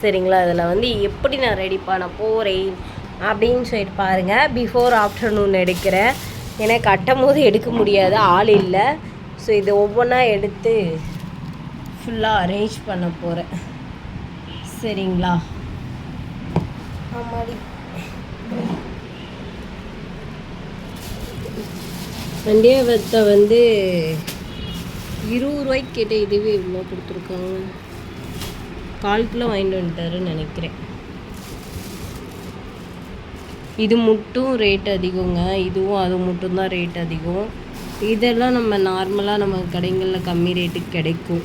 சரிங்களா? அதில் வந்து எப்படி நான் ரெடி பண்ண போகிறேன் அப்படின்னு சொல்லிட்டு பாருங்கள். பிஃபோர் ஆஃப்டர்நூன் எடுக்கிறேன், ஏன்னா கட்டும் போது எடுக்க முடியாது, ஆள் இல்லை. ஸோ இது ஒவ்வொன்றா எடுத்து ஃபுல்லாக அரேஞ்ச் பண்ண போகிறேன். சரிங்களா? ஆமாடி, வெந்தயத்தை வந்து 20 ரூபாய்க்கு கேட்ட இதுவே இவ்வளோ கொடுத்துருக்காங்க. 1/4 கிலோ வாங்கிட்டு வந்துட்டாருன்னு நினைக்கிறேன். இது மட்டும் ரேட் அதிகங்க, இதுவும் அது மட்டும்தான் ரேட் அதிகம். இதெல்லாம் நம்ம நார்மலாக நம்ம கடைகளில் கம்மி ரேட்டுக்கு கிடைக்கும்.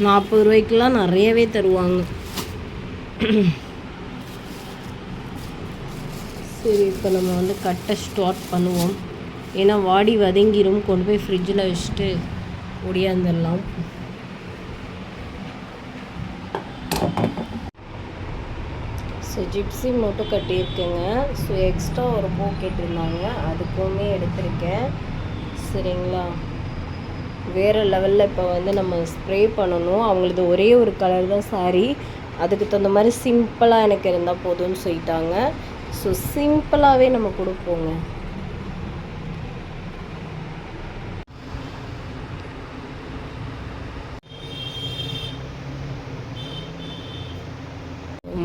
40 ரூபாய்க்கெலாம் நிறையவே தருவாங்க. சரி, இப்போ நம்ம வந்து கட்டை ஸ்டார்ட் பண்ணுவோம். ஏன்னா வாடி வதங்கிரும், கொண்டு போய் ஃப்ரிட்ஜில் வச்சுட்டு ஒடியாந்துடலாம். ஸோ ஜிப்ஸி மட்டும் கட்டியிருக்கேங்க. ஸோ எக்ஸ்ட்ரா ஒரு பூ கேட்டிருந்தாங்க, அதுக்குமே எடுத்திருக்கேன். சரிங்களா? வேறு லெவலில் இப்போ வந்து நம்ம ஸ்ப்ரே பண்ணணும். அவங்களது ஒரே ஒரு கலர் தான் சாரீ, அதுக்கு தகுந்த மாதிரி சிம்பிளாக எனக்கு இருந்தால் போதும்னு சொல்லிட்டாங்க. ஸோ சிம்பிளாகவே நம்ம கொடுப்போங்க.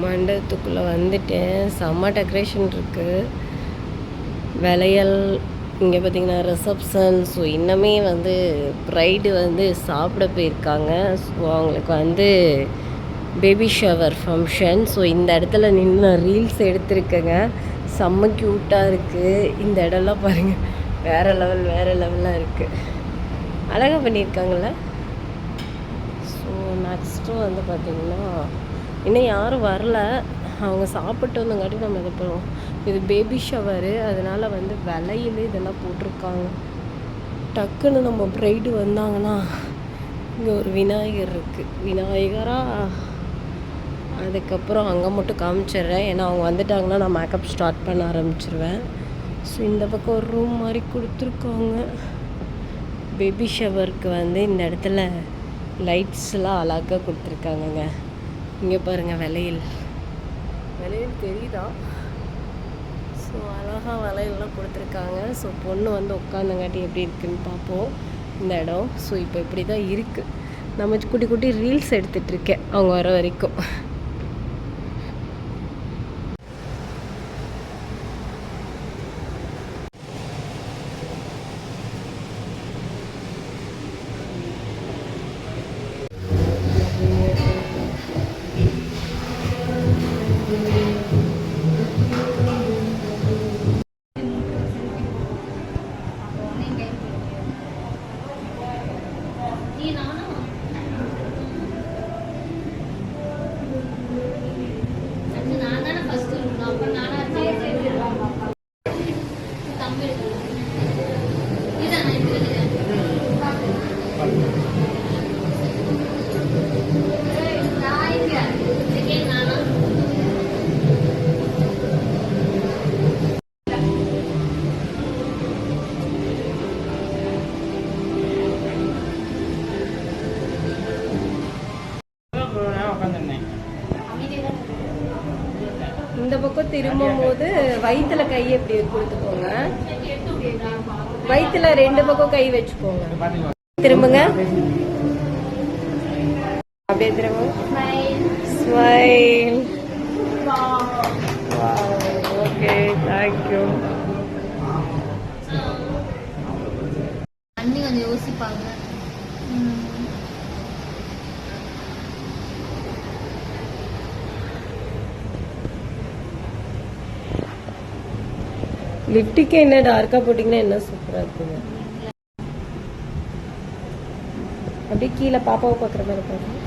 மண்டபத்துக்குள்ளே வந்துட்டேன். செம்ம டெக்கரேஷன் இருக்குது, விளையல். இங்கே பார்த்திங்கன்னா ரிசப்ஷன். ஸோ இன்னமே வந்து ப்ரைடு வந்து சாப்பிட போயிருக்காங்க. ஸோ அவங்களுக்கு வந்து பேபி ஷவர் ஃபங்க்ஷன். ஸோ இந்த இடத்துல நின்று நான் ரீல்ஸ் எடுத்திருக்கேங்க. செம்ம க்யூட்டாக இருக்குது. இந்த இடம்லாம் பாருங்கள், வேறு லெவலாக இருக்குது. அழகாக பண்ணியிருக்காங்கள. ஸோ நெக்ஸ்ட்டு வந்து பார்த்திங்கன்னா இன்னும் யாரும் வரல, அவங்க சாப்பிட்டு வந்தங்காட்டி நம்ம இது பண்ணுவோம். இது பேபி ஷவரு, அதனால் வந்து விலையில் இதெல்லாம் போட்டிருக்காங்க. டக்குன்னு நம்ம ப்ரைடு வந்தாங்கன்னா, இங்கே ஒரு விநாயகர் இருக்குது, விநாயகராக. அதுக்கப்புறம் அங்கே மட்டும் காமிச்சிடுறேன், ஏன்னா அவங்க வந்துட்டாங்கன்னா நான் மேக்கப் ஸ்டார்ட் பண்ண ஆரம்பிச்சிருவேன். ஸோ இந்த பக்கம் ஒரு ரூம் மாதிரி கொடுத்துருக்காங்க. பேபி ஷவருக்கு வந்து இந்த இடத்துல லைட்ஸ்லாம் அழகாக கொடுத்துருக்காங்கங்க. இங்கே பாருங்கள், வளையல் தெரியுதா? ஸோ அழகாக வளையல்லாம் கொடுத்துருக்காங்க. ஸோ பொண்ணு வந்து உட்காந்தங்காட்டி எப்படி இருக்குதுன்னு பார்ப்போம் இந்த இடம். ஸோ இப்போ இப்படி தான் இருக்குது. நம்ம குட்டி குட்டி ரீல்ஸ் எடுத்துகிட்ருக்கேன் அவங்க வர வரைக்கும். இந்த பக்கம் திரும்பும் போது வயிற்றுல கை எப்படி கொடுத்துக்கோங்க, வயிற்றுல 2 பக்கம் கை வச்சுக்கோங்க. திரும்புங்க, அப்படியே திரும்ப. ஸ்மைல். Okay, thank you. அண்ணி கொஞ்சம் யோசிப்பாங்க. லிப்டிக்கே என்ன டார்க்காக போட்டிங்கன்னா என்ன சூப்பராக இருக்குங்க. அப்படியே கீழே பாப்பாவை பார்க்குற மாதிரி பாருங்க.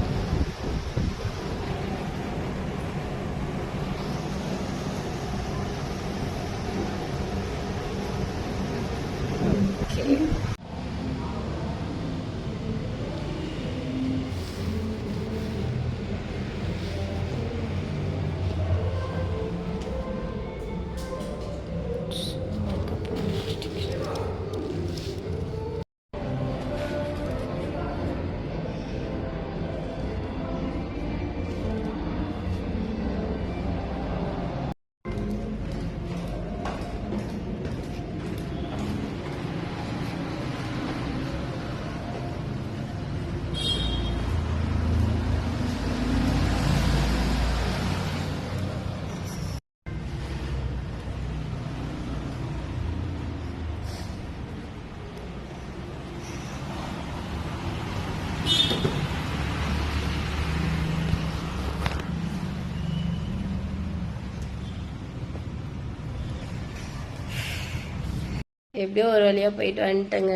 எப்படியோ ஒரு வழியாக போயிட்டு வந்துட்டேங்க.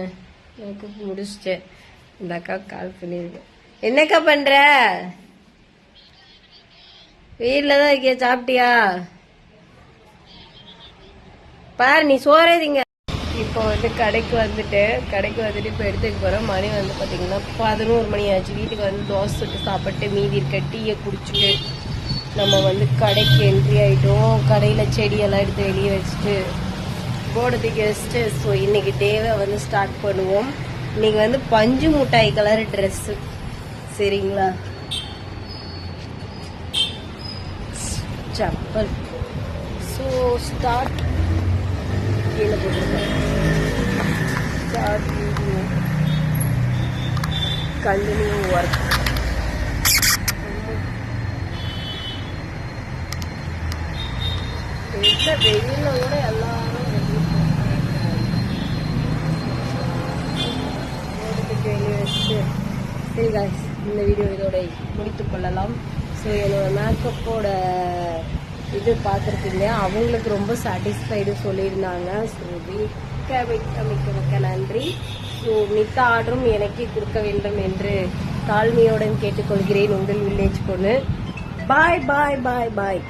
எனக்கு முடிச்சிட்டேன். இந்த அக்கா கால் பண்ணியிருக்கேன். என்னக்கா பண்ணுற? வீட்டில் தான் இருக்கியா? சாப்பிட்டியா? பாரு நீ சோறே திங்க. இப்போ வந்து கடைக்கு வந்துட்டு இப்போ எடுத்துக்க போகிறோம். மணி வந்து பார்த்தீங்கன்னா 11 மணி ஆச்சு. வீட்டுக்கு வந்து தோசை சுட்டு சாப்பிட்டு மீதி இருக்க டீயை குடிச்சிட்டு நம்ம வந்து கடைக்கு என்ட்ரி ஆகிட்டோம். கடையில் செடியெல்லாம் எடுத்து வெளியே வச்சுட்டு போர்டு தூக்கி வச்சுட்டு ஸோ இன்னைக்கு டேவை வந்து ஸ்டார்ட் பண்ணுவோம். இன்னைக்கு வந்து பஞ்சு மிட்டாய் கலர் ட்ரெஸ்ஸு. சரிங்களா? செப்பல். ஸோ ஸ்டார்ட் கீழே போட்டுருக்கேன். Start video continue work. வெயில கூட எல்லாரும் வெளியே வச்சு சரி காய்ஸ், இந்த வீடியோ இதோட முடித்து கொள்ளலாம். ஸோ என்னோட மேக்கப்போட இது பார்த்துருக்கீங்க, அவங்களுக்கு ரொம்ப சாட்டிஸ்ஃபைடு சொல்லியிருந்தாங்க. ஸோ மிக்க நன்றி. ஸோ மித்த ஆர்டரும் எனக்கே கொடுக்க வேண்டும் என்று தாழ்மையுடன் கேட்டுக்கொள்கிறேன். உங்கள் வில்லேஜ் பொண்ணு. பாய் பாய் பாய் பாய்.